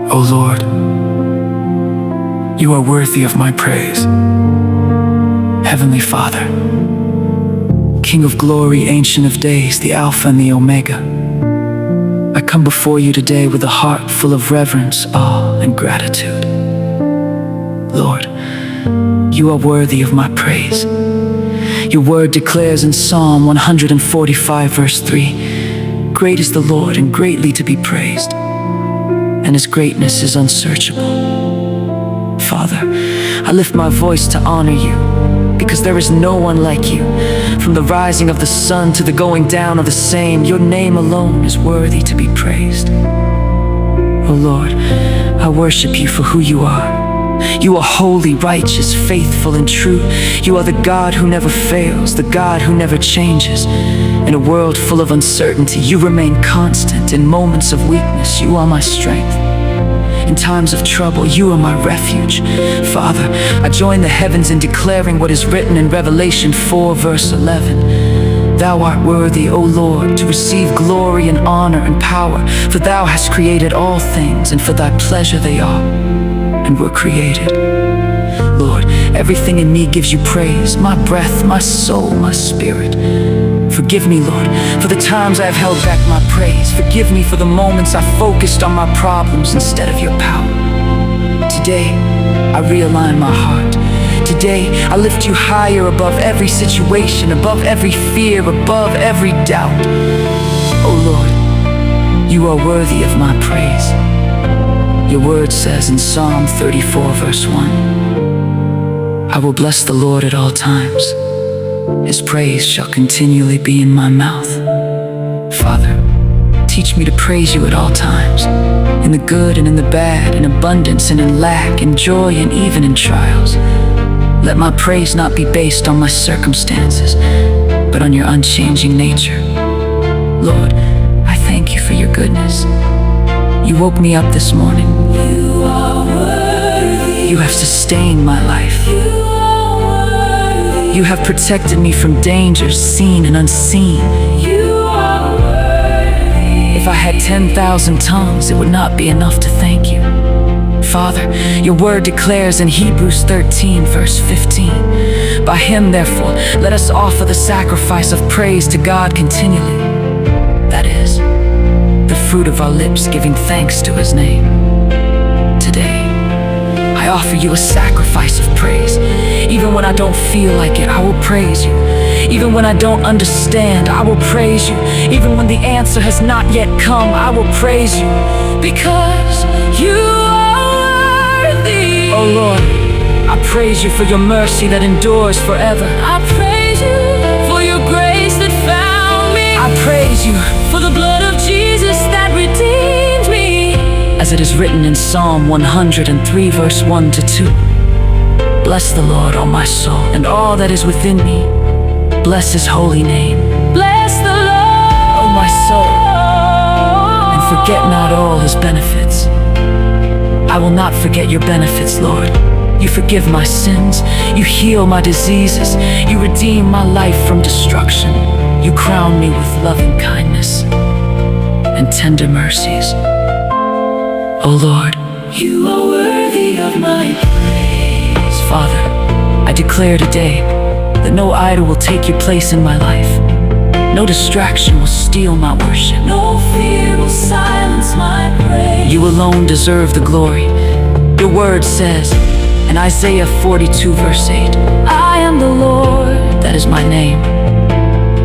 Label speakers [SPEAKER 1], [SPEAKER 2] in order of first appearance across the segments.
[SPEAKER 1] O Lord, you are worthy of my praise. Heavenly Father, King of glory, Ancient of days, the Alpha and the Omega, I come before you today with a heart full of reverence, awe, and gratitude. Lord, you are worthy of my praise. Your word declares in Psalm 145, verse 3, "Great is the Lord and greatly to be praised, and his greatness is unsearchable." Father, I lift my voice to honor you, because there is no one like you. From the rising of the sun to the going down of the same, your name alone is worthy to be praised. O Lord, I worship you for who you are. You are holy, righteous, faithful, and true. You are the God who never fails, the God who never changes. In a world full of uncertainty, you remain constant. In moments of weakness, you are my strength. In times of trouble, you are my refuge. Father, I join the heavens in declaring what is written in Revelation 4, verse 11. Thou art worthy, O Lord, to receive glory and honor and power, for thou hast created all things, and for thy pleasure they are and were created. Lord, everything in me gives you praise, my breath, my soul, my spirit. Forgive me, Lord, for the times I have held back my praise. Forgive me for the moments I focused on my problems instead of your power. Today, I realign my heart. Today, I lift you higher above every situation, above every fear, above every doubt. Oh Lord, you are worthy of my praise. Your word says in Psalm 34, verse 1, "I will bless the Lord at all times. His praise shall continually be in my mouth." Father, teach me to praise you at all times, in the good and in the bad, in abundance and in lack, in joy and even in trials. Let my praise not be based on my circumstances, but on your unchanging nature. Lord, I thank you for your goodness. You woke me up this morning. You are worthy. You have sustained my life. You have protected me from dangers seen and unseen. You are worthy. If I had 10,000 tongues, it would not be enough to thank you. Father, your word declares in Hebrews 13, verse 15, "By him, therefore, let us offer the sacrifice of praise to God continually. That is, the fruit of our lips giving thanks to his name." Today, I offer you a sacrifice of praise. Even when I don't feel like it, I will praise you. Even when I don't understand, I will praise you. Even when the answer has not yet come, I will praise you, because you are worthy. Oh Lord, I praise you for your mercy that endures forever. I praise you for your grace that found me. I praise you for the blood of Jesus that redeemed me. As it is written in Psalm 103, verse 1 to 2, "Bless the Lord, O my soul, and all that is within me. Bless his holy name. Bless the Lord, O my soul, and forget not all his benefits." I will not forget your benefits, Lord. You forgive my sins. You heal my diseases. You redeem my life from destruction. You crown me with loving kindness and tender mercies. O Lord, you are worthy of my praise. Father, I declare today that no idol will take your place in my life. No distraction will steal my worship. No fear will silence my praise. You alone deserve the glory. Your word says in Isaiah 42, verse 8, "I am the Lord, that is my name,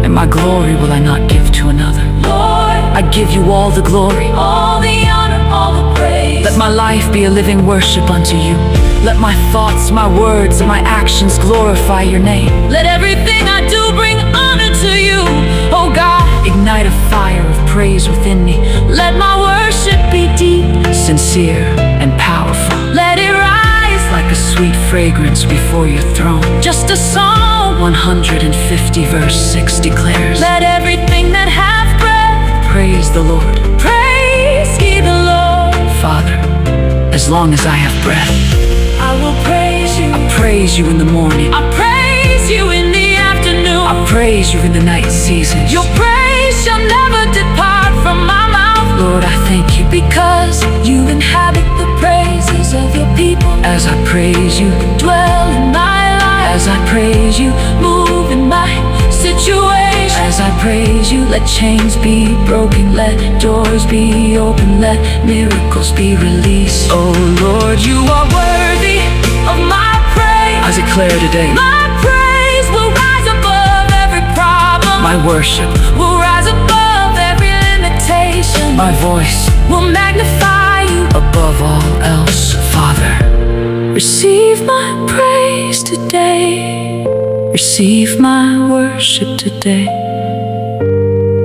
[SPEAKER 1] and my glory will I not give to another." Lord, I give you all the glory, all the honor, all the praise. Let my life be a living worship unto you. Let my thoughts, my words, and my actions glorify your name. Let everything I do bring honor to you. Oh God, ignite a fire of praise within me. Let my worship be deep, sincere, and powerful. Let it rise like a sweet fragrance before your throne. Just as Psalm 150, verse 6 declares, "Let everything that hath breath praise the Lord. Praise ye the Lord." Father, as long as I have breath, I will praise you. I praise you in the morning. I praise you in the afternoon. I praise you in the night seasons. Your praise shall never depart from my mouth. Lord, I thank you because you inhabit praise you. Let chains be broken, let doors be open, let miracles be released. Oh Lord, you are worthy of my praise. I declare today, my praise will rise above every problem. My worship will rise above every limitation. My voice will magnify you above all else. Father, receive my praise today. Receive my worship today.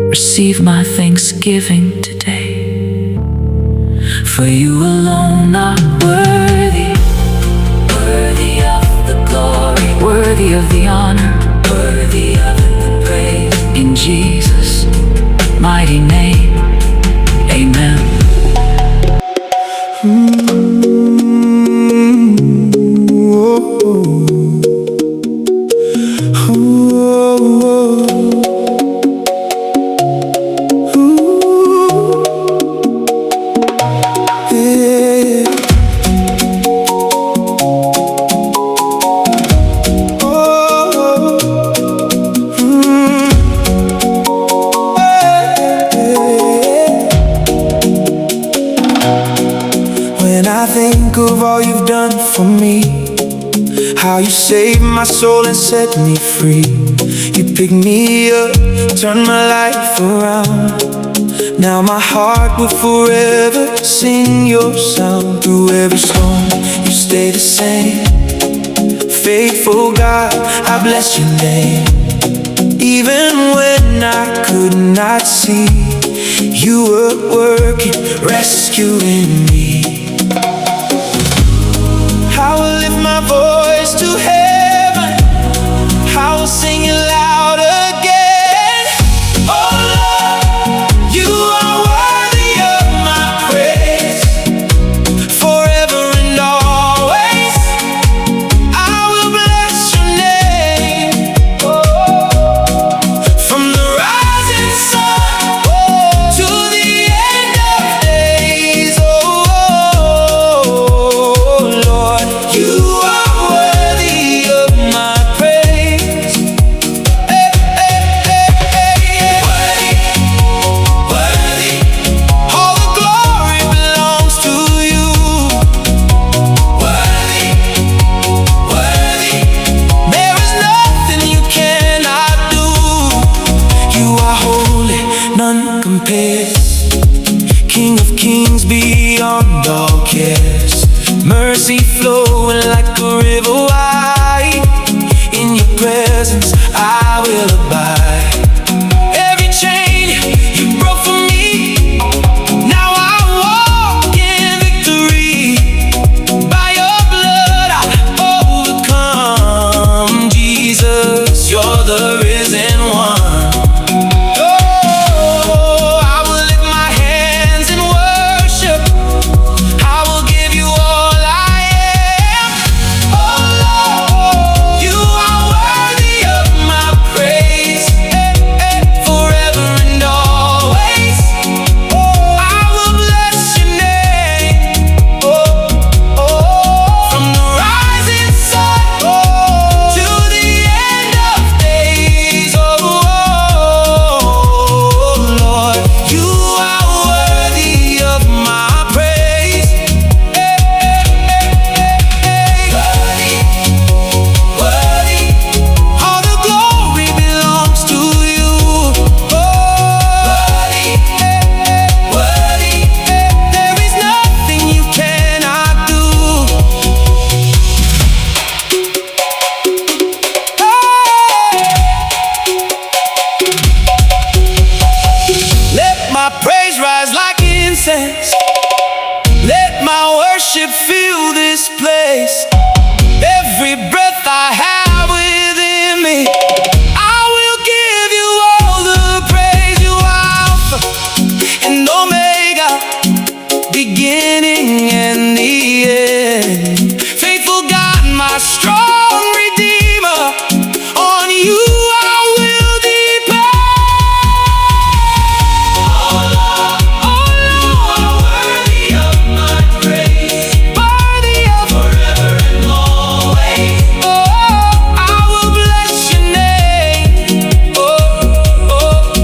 [SPEAKER 1] Receive my thanksgiving today. For you alone are worthy, worthy of the glory, worthy of the honor, worthy of the praise. In Jesus' mighty name, amen.
[SPEAKER 2] When I think of all you've done for me, how you saved my soul and set me free. You picked me up, turned my life around. Now my heart will forever sing your sound. Through every storm, you stay the same. Faithful God, I bless your name. Even when I could not see, you were working, rescuing me. I will lift my voice to heaven, I will sing it loud again. Oh Lord, you are worthy of my praise. Forever and always, I will bless your name. From the rising sun to the end of days. Lord, you are worthy of my praise. Hey, hey, hey, hey, yeah. Worthy, worthy. All the glory belongs to you. Worthy, worthy. There is nothing you cannot do. You are holy, none compares. King of kings beyond all cares. Mercy flowing like a river wide. In your presence I will abide. Every chain you broke for me, now I walk in victory. By your blood I overcome. Jesus, you're the risen one. Oh, I will lift my hands in worship. I will give you all I am. Oh Lord, you are worthy of my praise. Forever and always, I will bless your name. From the rising sun to the end of days. Lord, you are worthy of my praise. Worthy, worthy. All the glory belongs to you. Worthy, worthy. There is nothing you cannot do. Let my praise rise like incense. Let my worship fill this place. Every breath I have within me, I will give you all the praise. You are Alpha and Omega, beginning and the end. Faithful God, my strong Redeemer, on you I will depend. Oh Lord, you are worthy of my praise. Worthy of forever and always. Oh, I will bless your name. Oh, oh,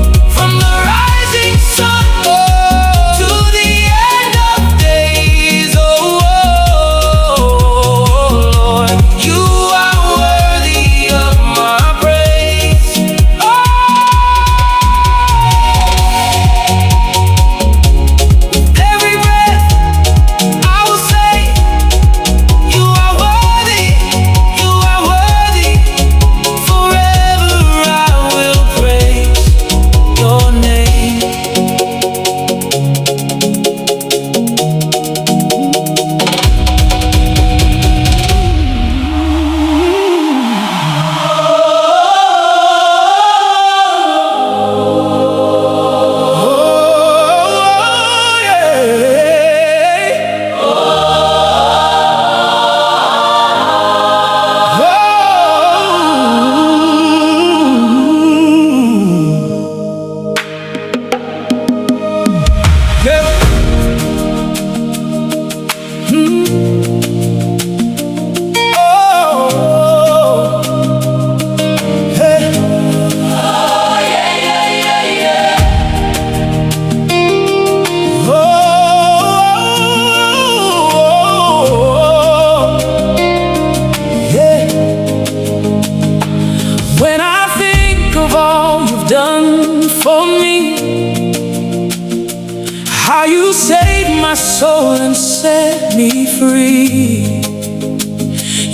[SPEAKER 2] how you saved my soul and set me free.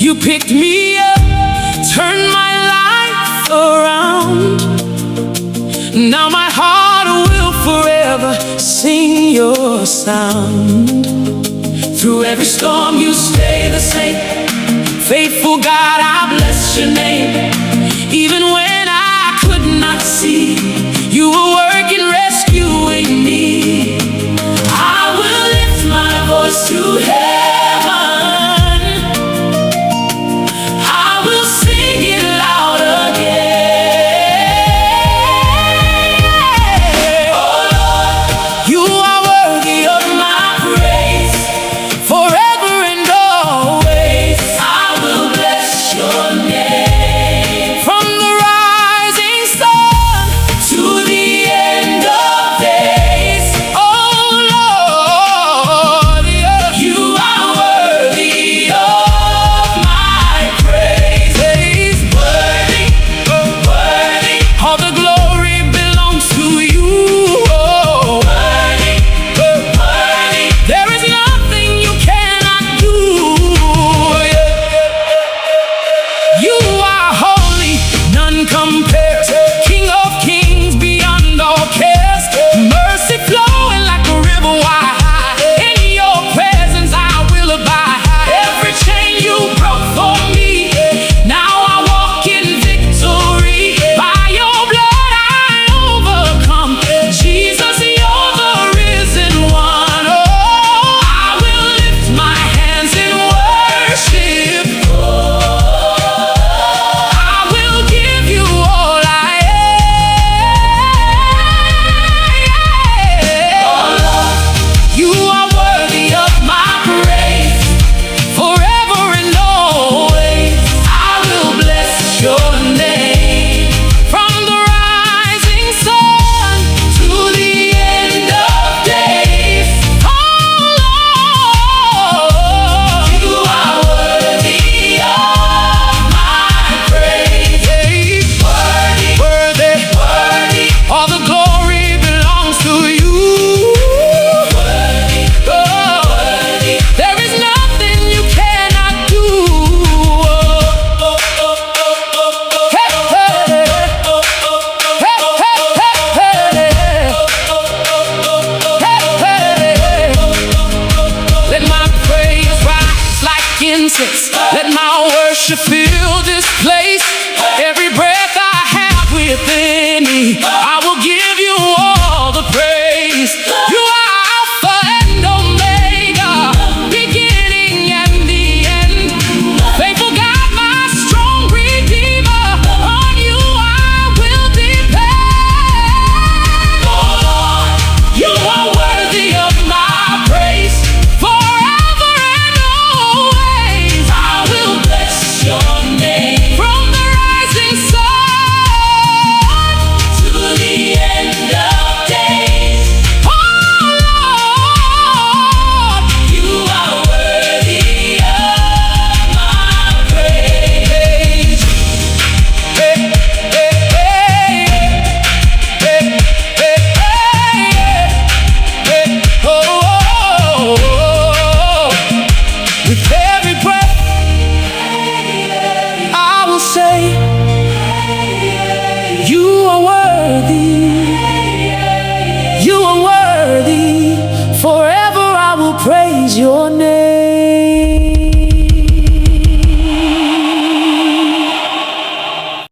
[SPEAKER 2] You picked me up, turned my life around. Now my heart will forever sing your sound. Through every storm you stay the same. Faithful God, I bless your name.